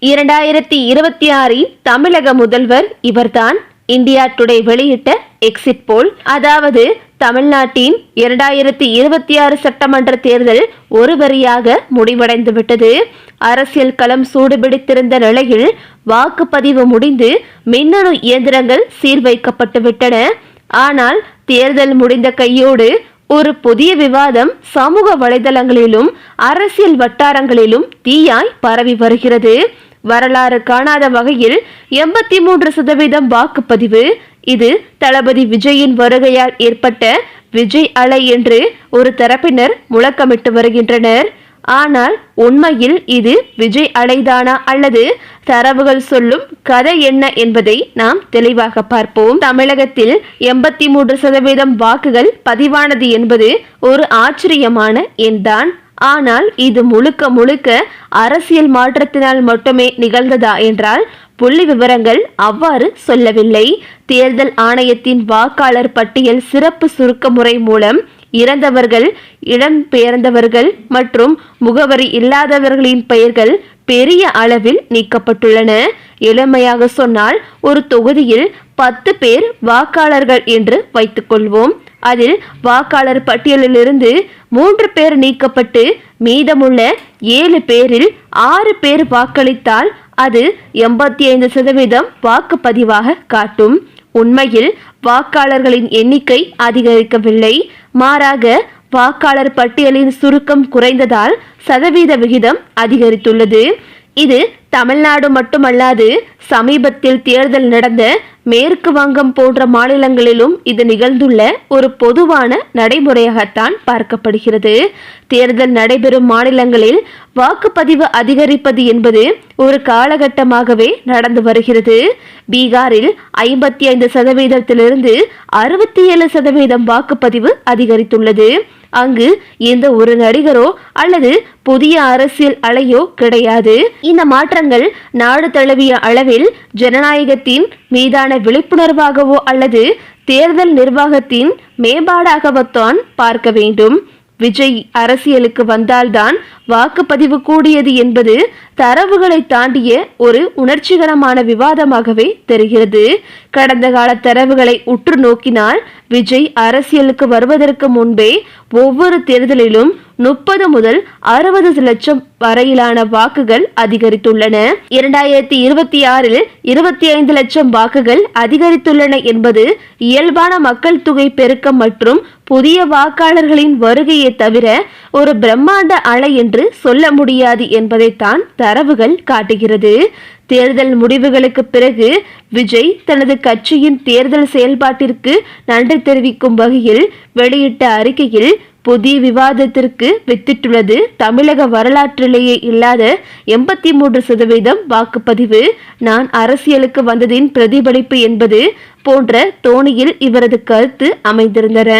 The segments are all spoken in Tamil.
2026 தமிழக முதல்வர் இவர்தான். இந்தியா டுடே வெளியிட்ட எக்ஸிட் போல், அதாவது தமிழ்நாட்டின் 2026 சட்டமன்ற தேர்தல் ஒரு வரியாக முடிவடைந்து விட்டது. அரசியல் களம் சூடுபிடித்திருந்த நிலையில் வாக்குப்பதிவு முடிந்து மின்னணு இயந்திரங்கள் சீர்வைக்கப்பட்டு விட்டன. ஆனால் தேர்தல் முடிந்த கையோடு ஒரு புதிய விவாதம் சமூக வலைதளங்களிலும் அரசியல் வட்டாரங்களிலும் தீயாய் பரவி வருகிறது. வரலாறு காணாத வகையில் 83% வாக்குப்பதிவு. இது தளபதி விஜயின் வருகையால் ஏற்பட்ட விஜய் அலை என்று ஒரு தரப்பினர் முழக்கமிட்டு வருகின்றனர். ஆனால் உண்மையில் இது விஜய் அலைதானா அல்லது தரவுகள் சொல்லும் கதை என்ன என்பதை நாம் தெளிவாக பார்ப்போம். தமிழகத்தில் 83% வாக்குகள் பதிவானது என்பது ஒரு ஆச்சரியமான எண்தான். ஆனால் இது முழுக்க முழுக்க அரசியல் மாற்றத்தினால் மட்டுமே நிகழ்ந்ததா என்றால் புள்ளி விவரங்கள் அவ்வாறு சொல்லவில்லை. தேர்தல் ஆணையத்தின் வாக்காளர் பட்டியல் சிறப்பு சுருக்க முறை மூலம் இறந்தவர்கள், இடம்பெயர்ந்தவர்கள் மற்றும் முகவரி இல்லாதவர்களின் பெயர்கள் பெரிய அளவில் நீக்கப்பட்டுள்ளன. எளிமையாக சொன்னால் ஒரு தொகுதியில் 10 பேர் வாக்காளர்கள் என்று வைத்துக்கொள்வோம். அதில் வாக்காளர் பட்டியலிலிருந்து 3 பேர் நீக்கப்பட்டு மீதமுள்ள 7 பேரில் 6 பேர் வாக்களித்தால் அது 85% வாக்குப்பதிவாக காட்டும். உண்மையில் வாக்காளர்களின் எண்ணிக்கை அதிகரிக்கவில்லை, மாறாக வாக்காளர் பட்டியலின் சுருக்கம் குறைந்ததால் சதவீத விகிதம் அதிகரித்துள்ளது. இது தமிழ்நாடு மட்டுமல்லாது சமீபத்தில் தேர்தல் நடந்த மேற்கு வங்கம் போன்ற மாநிலங்களிலும் இது நிகழ்ந்துள்ள ஒரு பொதுவான நடைமுறையாகத்தான் பார்க்கப்படுகிறது. தேர்தல் நடைபெறும் மாநிலங்களில் வாக்குப்பதிவு அதிகரிப்பது என்பது ஒரு காலகட்டமாகவே நடந்து வருகிறது. பீகாரில் 55%லிருந்து 67% வாக்குப்பதிவு அதிகரித்துள்ளது. அங்கு எந்த ஒரு நடிகரோ அல்லது புதிய அரசியல் அலையோ கிடையாது. இந்த மாற்றங்கள் நாடு தழுவிய அளவில் ஜனநாயகத்தின் மீதான விழிப்புணர்வாகவோ அல்லது தேர்தல் நிர்வாகத்தின் மேம்பாடாகத்தான் பார்க்க வேண்டும். விஜய் அரசியலுக்கு வந்தால்தான் வாக்குப்பதிவு கூடியது என்பது தரவுகளை தாண்டிய ஒரு உணர்ச்சிகரமான விவாதமாகவே தெரிகிறது. கடந்த கால தரவுகளை உற்று நோக்கினால் விஜய் அரசியலுக்கு வருவதற்கு முன்பே ஒவ்வொரு தேர்தலிலும் 30 முதல் 60 லட்சம் வரையிலான வாக்குகள் அதிகரித்துள்ளன. 2026 25 லட்சம் வாக்குகள் அதிகரித்துள்ளன என்பது இயல்பான மக்கள் தொகை பெருக்கம் மற்றும் புதிய வாக்காளர்களின் வருகையை தவிர ஒரு பிரம்மாண்ட அலை என்று சொல்ல முடியாது என்பதைத்தான் தரவுகள் காட்டுகிறது. தேர்தல் முடிவுகளுக்கு பிறகு விஜய் தனது கட்சியின் தேர்தல் செயல்பாட்டிற்கு நன்றி தெரிவிக்கும் வகையில் வெளியிட்ட அறிக்கையில் புதிய விவாதத்திற்கு வித்திட்டுள்ளது. தமிழக வரலாற்றிலேயே இல்லாத 83% வாக்குப்பதிவு நான் அரசியலுக்கு வந்ததின் பிரதிபலிப்பு என்பது போன்ற தோணியில் இவரது கருத்து அமைந்திருந்தன.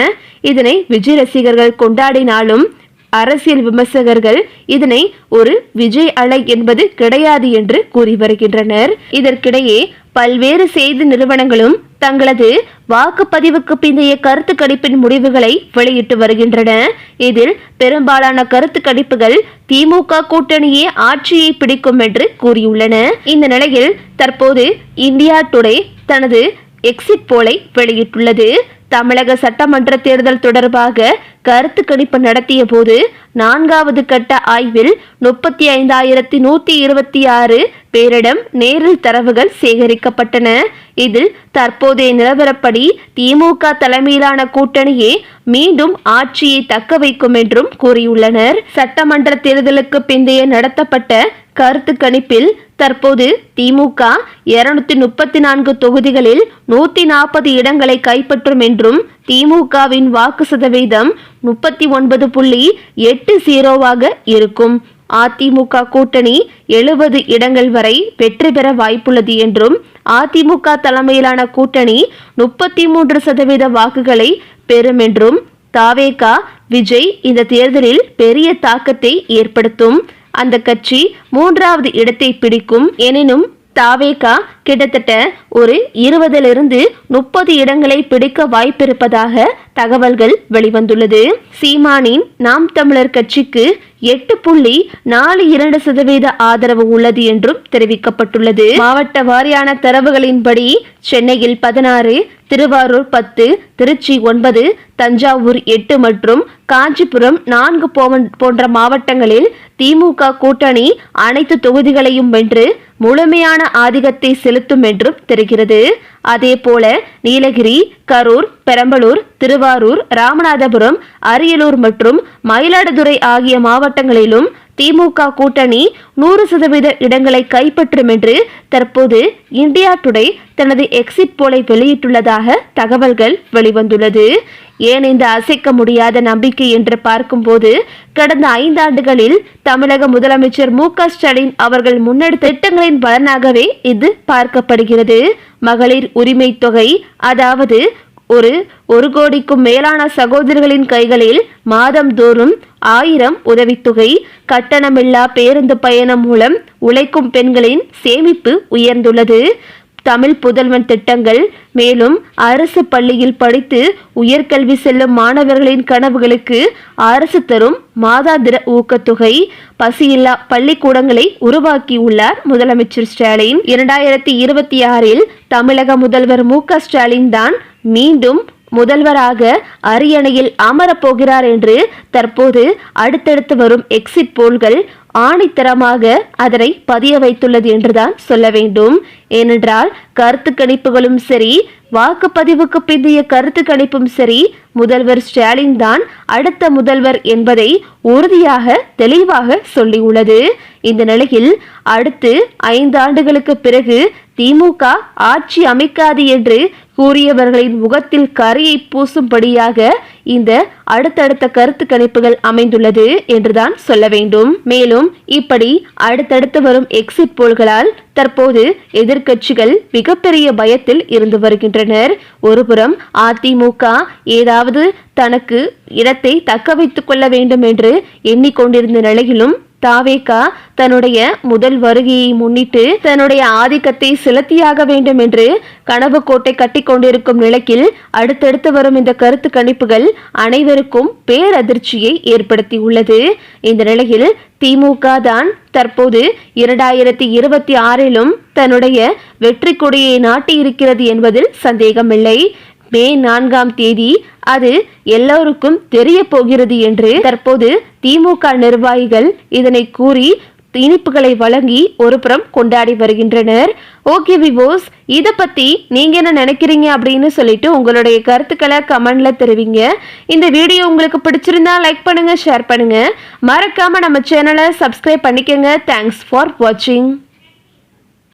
இதனை விஜய் ரசிகர்கள் கொண்டாடினாலும் அரசியல் விமர்சகர்கள் இதனை ஒரு விஜய் அலை என்பது கிடையாது என்று கூறி வருகின்றனர். இதற்கிடையே பல்வேறு செய்தி நிறுவனங்களும் தங்களது வாக்குப்பதிவுக்கு பிந்தைய கருத்து கணிப்பின் முடிவுகளை வெளியிட்டு வருகின்றன. இதில் பெரும்பாலான கருத்து கணிப்புகள் திமுக கூட்டணியே ஆட்சியை பிடிக்கும் என்று கூறியுள்ளன. இந்த நிலையில் தற்போது இந்தியா டுடே தனது எக்ஸிட் போலை வெளியிட்டுள்ளது. தமிழக சட்டமன்ற தேர்தல் தொடர்பாக கருத்து கணிப்பு நடத்திய போது 4வது கட்ட ஆய்வில் 35,126 பேரிடம் நேரில் தரவுகள் சேகரிக்கப்பட்டன. இதில் தற்போதைய நிலவரப்படி திமுக தலைமையிலான கூட்டணியே மீண்டும் ஆட்சியை தக்க வைக்கும் என்றும் கூறியுள்ளனர். சட்டமன்ற தேர்தலுக்கு பிந்தைய நடத்தப்பட்ட கருத்து கணிப்பில் தற்போது திமுக 234 தொகுதிகளில் 140 இடங்களை கைப்பற்றும் என்றும் திமுகவின் வாக்கு சதவீதம் 39.80 இருக்கும். அதிமுக கூட்டணி 70 இடங்கள் வரை வெற்றி பெற வாய்ப்புள்ளது என்றும் அதிமுக தலைமையிலான கூட்டணி 33% வாக்குகளை பெறும் என்றும் தாவேகா விஜய் இந்த தேர்தலில் பெரிய தாக்கத்தை ஏற்படுத்தும். அந்த கட்சி 3வது இடத்தை பிடிக்கும். எனினும் தாவேகா கிட்டத்தட்ட ஒரு 20-30 இடங்களை பிடிக்க வாய்ப்பிருப்பதாக தகவல்கள் வெளிவந்துள்ளது. சீமானின் நாம் தமிழர் கட்சிக்கு 8.42% ஆதரவு உள்ளது என்றும் தெரிவிக்கப்பட்டுள்ளது. மாவட்ட வாரியான தரவுகளின்படி சென்னையில் 16, திருவாரூர் 10, திருச்சி 9, தஞ்சாவூர் 8 மற்றும் காஞ்சிபுரம் 4 போன்ற மாவட்டங்களில் திமுக கூட்டணி அனைத்து தொகுதிகளையும் வென்று முழுமையான ஆதிக்கத்தை செலுத்தும் என்றும் தெரிகிறது. அதேபோல நீலகிரி, கரூர், பெரம்பலூர், திருவாரூர், ராமநாதபுரம், அரியலூர் மற்றும் மயிலாடுதுறை ஆகிய மாவட்டங்களிலும் திமுக கூட்டணி 100% இடங்களை கைப்பற்றும் என்று தற்போது இந்தியா டுடே தனது எக்ஸிட் போலை வெளியிட்டுள்ளதாக தகவல்கள் வெளிவந்துள்ளது. ஏன் இந்த அசைக்க முடியாத நம்பிக்கை என்று பார்க்கும்போது கடந்த 5 ஆண்டுகளில் தமிழக முதலமைச்சர் மு.க.ஸ்டாலின் அவர்கள் முன்னெடுத்த திட்டங்களின் பலனாகவே இது பார்க்கப்படுகிறது. மகளிர் உரிமை தொகை, அதாவது ஒரு கோடிக்கும் மேலான சகோதரிகளின் கைகளில் மாதம்தோறும் 1000 உதவித்தொகை, கட்டணமில்லா பேருந்து பயணம் மூலம் உழைக்கும் பெண்களின் சேமிப்பு உயர்ந்துள்ளது. தமிழ் புதல்வன் திட்டங்கள், மேலும் அரசு பள்ளியில் படித்து உயர்கல்வி செல்லும் மாணவர்களின் கனவுகளுக்கு அரசு தரும் மாதாந்திர ஊக்கத்தொகை, பசியில்லா பள்ளிக்கூடங்களை உருவாக்கியுள்ளார் முதலமைச்சர் ஸ்டாலின். 2026 தமிழக முதல்வர் மு.க.ஸ்டாலின் தான் மீண்டும் முதல்வராக அரியணையில் அமரப்போகிறார் என்று தற்போது அடுத்தடுத்து வரும் எக்ஸிட் போல்கள் ஆணித்தரமாக அதனை பதிய வைத்துள்ளது என்றுதான் சொல்ல வேண்டும். ஏனென்றால் கருத்து கணிப்புகளும் சரி, வாக்குப்பதிவுக்கு பிந்தைய கருத்து கணிப்பும் சரி, முதல்வர் ஸ்டாலின் தான் அடுத்த முதல்வர் என்பதை உறுதியாக தெளிவாக சொல்லியுள்ளது. இந்த நிலையில் அடுத்து 5 ஆண்டுகளுக்கு பிறகு திமுக ஆட்சி அமைக்காது என்று கூறியவர்களின் முகத்தில் கரையை பூசும்படியாக இந்த அடுத்தடுத்த கருத்து கணிப்புகள் அமைந்துள்ளது என்றுதான் சொல்ல வேண்டும். மேலும் இப்படி அடுத்தடுத்து வரும் எக்ஸிட் போல்களால் தற்போது எதிர்க்கட்சிகள் மிகப்பெரிய பயத்தில் இருந்து வருகின்றனர். ஒருபுறம் அதிமுக ஏதாவது தனக்கு இடத்தை தக்க வைத்துக் கொள்ள வேண்டும் என்று எண்ணிக்கொண்டிருந்த நிலையிலும் தாவேகா தன்னுடைய முதல் வருகையை முன்னிட்டு தன்னுடைய ஆதிக்கத்தை செலுத்தியாக வேண்டும் என்று கனவு கோட்டை கட்டி கொண்டிருக்கும் நிலையில் அடுத்தடுத்து வரும் இந்த கருத்து கணிப்புகள் அனைவருக்கும் பேரதிர்ச்சியை ஏற்படுத்தியுள்ளது. இந்த நிலையில் திமுக தான் தற்போது 2026 தன்னுடைய வெற்றி கொடியை நாட்டியிருக்கிறது என்பதில் சந்தேகமில்லை. மே 4 அது எல்லோருக்கும் தெரிய போகிறது என்று தற்போது திமுக நிர்வாகிகள் இதனை கூறி இனிப்புகளை வழங்கி ஒருபுறம் கொண்டாடி வருகின்றனர். ஓகே விவோஸ், இதை பத்தி நீங்க என்ன நினைக்கிறீங்க அப்படின்னு சொல்லிட்டு உங்களுடைய கருத்துக்களை கமெண்ட்ல தெரிவிங்க. இந்த வீடியோ உங்களுக்கு பிடிச்சிருந்தா லைக் பண்ணுங்க, ஷேர் பண்ணுங்க, மறக்காம நம்ம சேனலை சப்ஸ்கிரைப் பண்ணிக்கங்க. தேங்க்ஸ் ஃபார் வாட்சிங்.